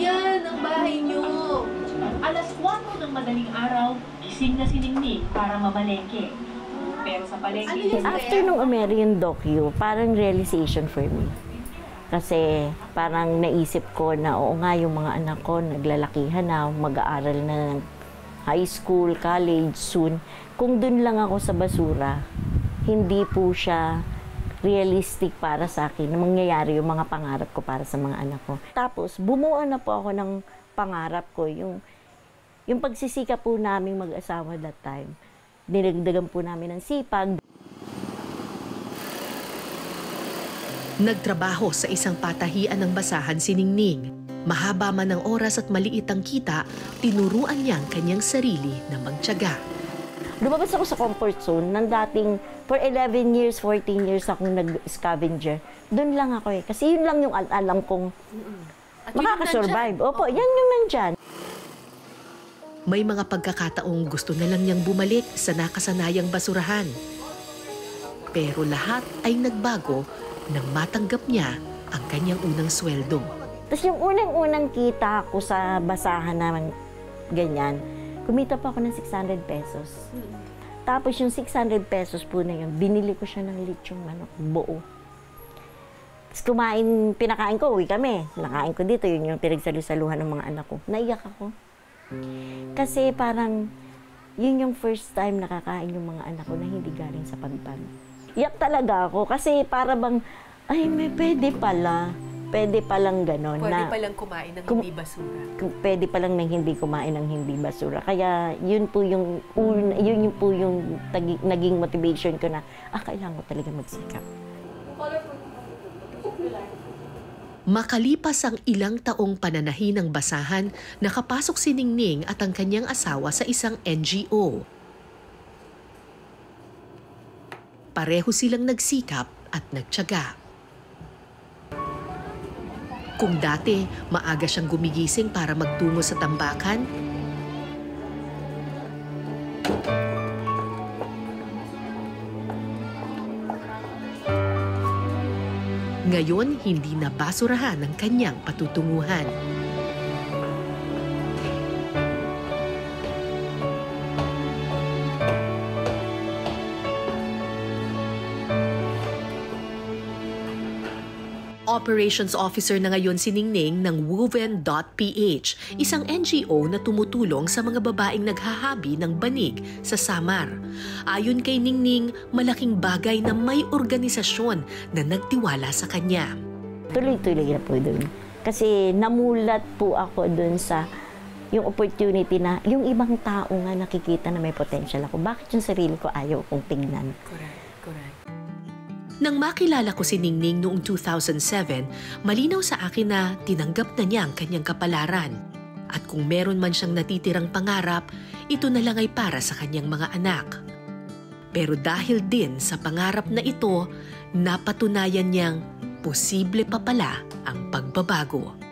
Yan ang bahay niyo. Alas 4 ng madaling araw, gising na si Ningning para mamalengke. Pero sa palengke... After nung American docu, parang realization for me. Kasi parang naisip ko na oo nga yung mga anak ko naglalakihan na, mag-aaral na ng high school, college soon. Kung dun lang ako sa basura, hindi po siya realistic para sa akin na mangyayari yung mga pangarap ko para sa mga anak ko. Tapos bumuo na po ako ng pangarap ko, yung pagsisikap po naming mag-asawa that time. Dinagdagan po namin ng sipag. Nagtrabaho sa isang patahian ng basahan si Ningning. Mahaba man ang oras at maliit ang kita, tinuruan niya ang kanyang sarili na magtiyaga. Lumabas ako sa comfort zone ng dating for 11 years, 14 years akong nag-scavenger. Doon lang ako eh. Kasi yun lang yung alam kong makakasurvive. Opo, yan yung nandyan. May mga pagkakataong gusto na lang niyang bumalik sa nakasanayang basurahan. Pero lahat ay nagbago nang matanggap niya ang kanyang unang sweldo. Tapos yung unang-unang kita ko sa basahan naman ganyan, kumita pa ako ng 600 pesos. Tapos yung 600 pesos po na yun, binili ko siya ng lechong manok, buo. Tapos pinakain ko, uwi kami. Nakain ko dito, yun yung pinagsalusaluhan ng mga anak ko. Naiyak ako. Kasi parang, yun yung first time nakakain yung mga anak ko na hindi galing sa pagpag. Iyak talaga ako kasi para bang, ay may pwede pala. Pwede palang gano'n. Pwede palang kumain ng hindi basura. Pwede palang hindi kumain ng hindi basura. Kaya yun po yung naging motivation ko na, kailangan ko talaga magsikap. Makalipas ang ilang taong pananahi ng basahan, nakapasok si Ningning at ang kanyang asawa sa isang NGO. Pareho silang nagsikap at nagtiyaga. Kung dati, maaga siyang gumigising para magtungo sa tambakan, ngayon hindi na basurahan ang kanyang patutunguhan. Operations Officer na ngayon si Ningning ng Woven.ph, isang NGO na tumutulong sa mga babaeng naghahabi ng banig sa Samar. Ayon kay Ningning, malaking bagay na may organisasyon na nagtiwala sa kanya. Tuloy-tuloy na po doon. Kasi namulat po ako doon sa yung opportunity na yung ibang tao nga nakikita na may potential ako. Bakit yung sarili ko ayaw kong tingnan? Correct. Nang makilala ko si Ningning noong 2007, malinaw sa akin na tinanggap na niya ang kanyang kapalaran. At kung meron man siyang natitirang pangarap, ito na lang ay para sa kanyang mga anak. Pero dahil din sa pangarap na ito, napatunayan niyang posible pa pala ang pagbabago.